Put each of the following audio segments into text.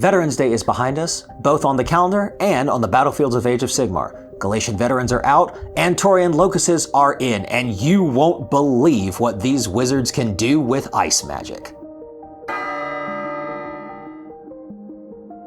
Veterans Day is behind us, both on the calendar and on the battlefields of Age of Sigmar. Galatian veterans are out, Antorian locusts are in, and you won't believe what these wizards can do with ice magic.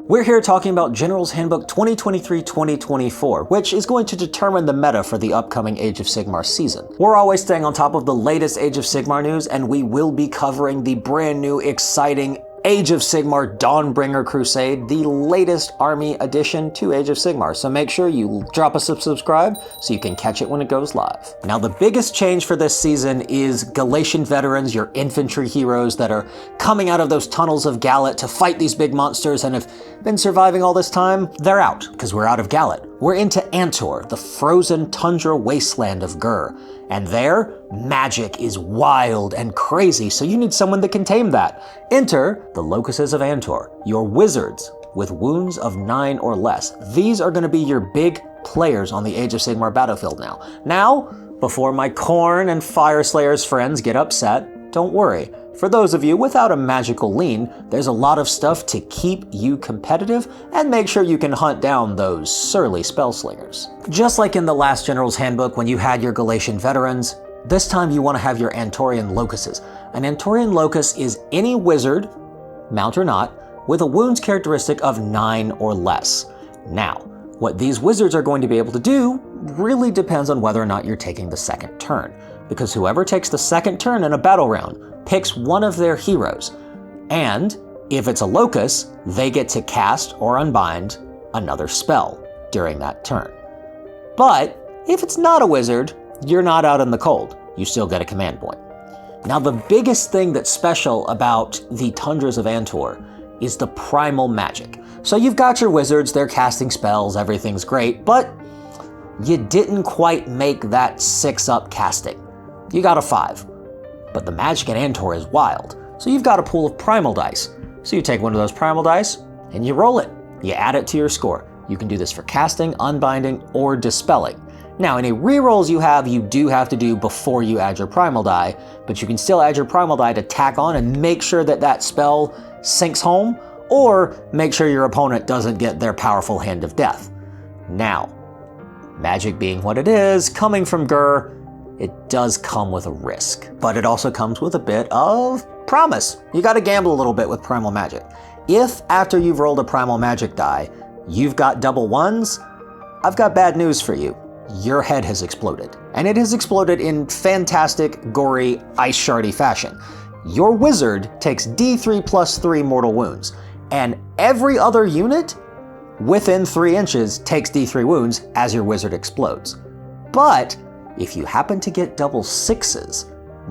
We're here talking about General's Handbook 2023-2024, which is going to determine the meta for the upcoming Age of Sigmar season. We're always staying on top of the latest Age of Sigmar news, and we will be covering the brand new, exciting Age of Sigmar Dawnbringer Crusade, the latest army addition to Age of Sigmar, so make sure you drop us a subscribe so you can catch it when it goes live. Now, the biggest change for this season is Galatian veterans, your infantry heroes that are coming out of those tunnels of Gallet to fight these big monsters and have been surviving all this time. They're out, because we're out of Gallet. We're into Antor, the frozen tundra wasteland of Gur. And there, magic is wild and crazy, so you need someone that can tame that. Enter the Locusts of Antor, your wizards with wounds of 9 or less. These are going to be your big players on the Age of Sigmar battlefield now. Now, before my Khorne and Fire Slayers friends get upset, don't worry. For those of you without a magical lean, there's a lot of stuff to keep you competitive and make sure you can hunt down those surly spellslingers. Just like in the last General's Handbook when you had your Galatian veterans, this time you want to have your Antorian locusts. An Antorian locust is any wizard, mount or not, with a wounds characteristic of 9 or less. Now, what these wizards are going to be able to do really depends on whether or not you're taking the second turn, because whoever takes the second turn in a battle round picks one of their heroes, and if it's a locust, they get to cast or unbind another spell during that turn. But if it's not a wizard, you're not out in the cold. You still get a command point. Now, the biggest thing that's special about the Tundras of Antor is the Primal Magic. So you've got your wizards, they're casting spells, everything's great, but you didn't quite make that 6-up casting. You got a 5. But the magic in Antor is wild, so you've got a pool of primal dice. So you take one of those primal dice and you roll it. You add it to your score. You can do this for casting, unbinding, or dispelling. Now, any rerolls you do have to do before you add your primal die, but you can still add your primal die to tack on and make sure that that spell sinks home, or make sure your opponent doesn't get their powerful hand of death. Now, magic being what it is, coming from Gur, it does come with a risk, but it also comes with a bit of promise. You gotta gamble a little bit with Primal Magic. If after you've rolled a Primal Magic die, you've got double 1s, I've got bad news for you. Your head has exploded. And it has exploded in fantastic, gory, ice shardy fashion. Your wizard takes D3 plus 3 mortal wounds, and every other unit within 3 inches takes D3 wounds as your wizard explodes. But if you happen to get double 6s,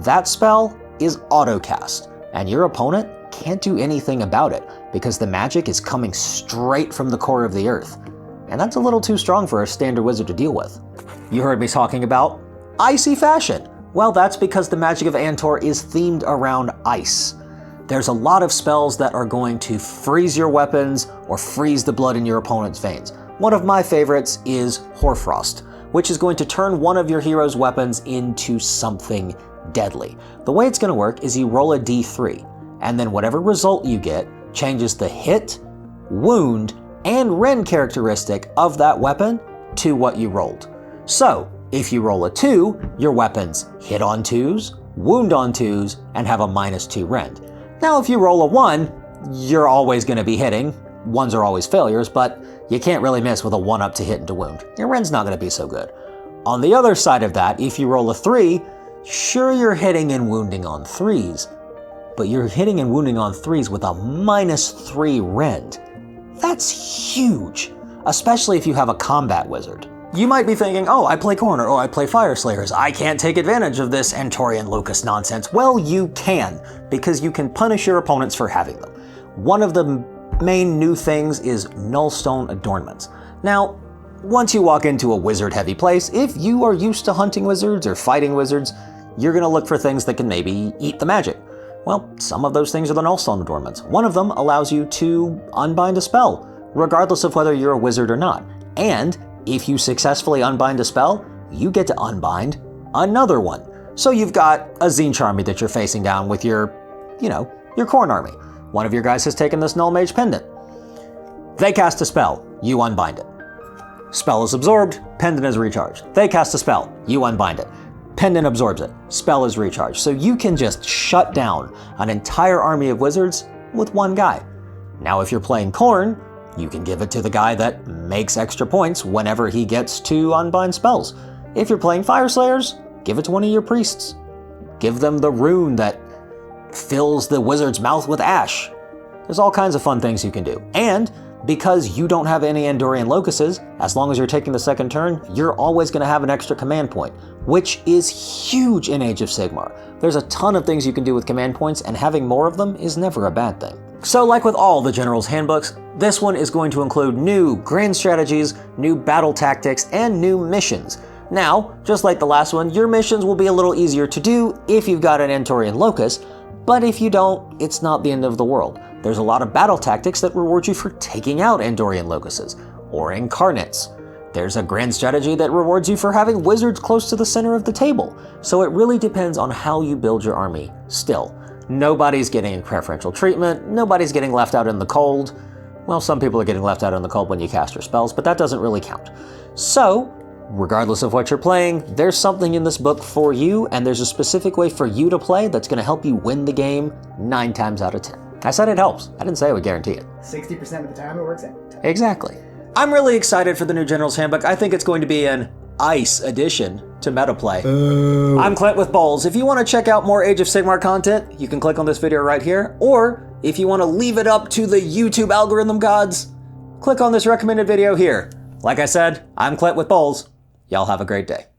that spell is auto-cast, and your opponent can't do anything about it because the magic is coming straight from the core of the earth. And that's a little too strong for a standard wizard to deal with. You heard me talking about icy fashion. Well, that's because the magic of Antor is themed around ice. There's a lot of spells that are going to freeze your weapons or freeze the blood in your opponent's veins. One of my favorites is Hoarfrost, which is going to turn one of your hero's weapons into something deadly. The way it's going to work is you roll a d3, and then whatever result you get changes the hit, wound, and rend characteristic of that weapon to what you rolled. So, if you roll a 2, your weapons hit on 2s, wound on 2s, and have a -2 rend. Now, if you roll a 1, you're always going to be hitting. 1s are always failures, but you can't really miss with a 1-up to hit and to wound. Your rend's not going to be so good. On the other side of that, if you roll a 3, sure, you're hitting and wounding on 3s, but you're hitting and wounding on 3s with a -3 rend. That's huge, especially if you have a combat wizard. You might be thinking, oh, I play Khorne, or I play Fire Slayers. I can't take advantage of this Antorian Locust nonsense. Well, you can, because you can punish your opponents for having them. One of the main new things is Nullstone Adornments. Now, once you walk into a wizard-heavy place, if you are used to hunting wizards or fighting wizards, you're going to look for things that can maybe eat the magic. Well, some of those things are the Nullstone Adornments. One of them allows you to unbind a spell, regardless of whether you're a wizard or not. And if you successfully unbind a spell, you get to unbind another one. So you've got a Tzeentch army that you're facing down with your Khorne army. One of your guys has taken this Null Mage Pendant. They cast a spell, you unbind it. Spell is absorbed, pendant is recharged. They cast a spell, you unbind it. Pendant absorbs it, spell is recharged. So you can just shut down an entire army of wizards with one guy. Now if you're playing Khorne, you can give it to the guy that makes extra points whenever he gets to unbind spells. If you're playing Fyreslayers, give it to one of your priests. Give them the rune that fills the wizard's mouth with ash. There's all kinds of fun things you can do. And because you don't have any Andorian locuses, as long as you're taking the second turn, you're always going to have an extra command point, which is huge in Age of Sigmar. There's a ton of things you can do with command points, and having more of them is never a bad thing. So like with all the General's Handbooks, this one is going to include new grand strategies, new battle tactics, and new missions. Now, just like the last one, your missions will be a little easier to do if you've got an Andorian locus, but if you don't, it's not the end of the world. There's a lot of battle tactics that reward you for taking out Andorian locuses, or incarnates. There's a grand strategy that rewards you for having wizards close to the center of the table. So it really depends on how you build your army still. Nobody's getting preferential treatment, nobody's getting left out in the cold. Well, some people are getting left out in the cold when you cast your spells, but that doesn't really count. So, regardless of what you're playing, there's something in this book for you, and there's a specific way for you to play that's going to help you win the game 9 times out of 10. I said it helps. I didn't say I would guarantee it. 60% of the time it works out. Exactly. I'm really excited for the new General's Handbook. I think it's going to be an ice addition to meta play. I'm Clint with Bowles. If you want to check out more Age of Sigmar content, you can click on this video right here. Or if you want to leave it up to the YouTube algorithm gods, click on this recommended video here. Like I said, I'm Clint with Bowles. Y'all have a great day.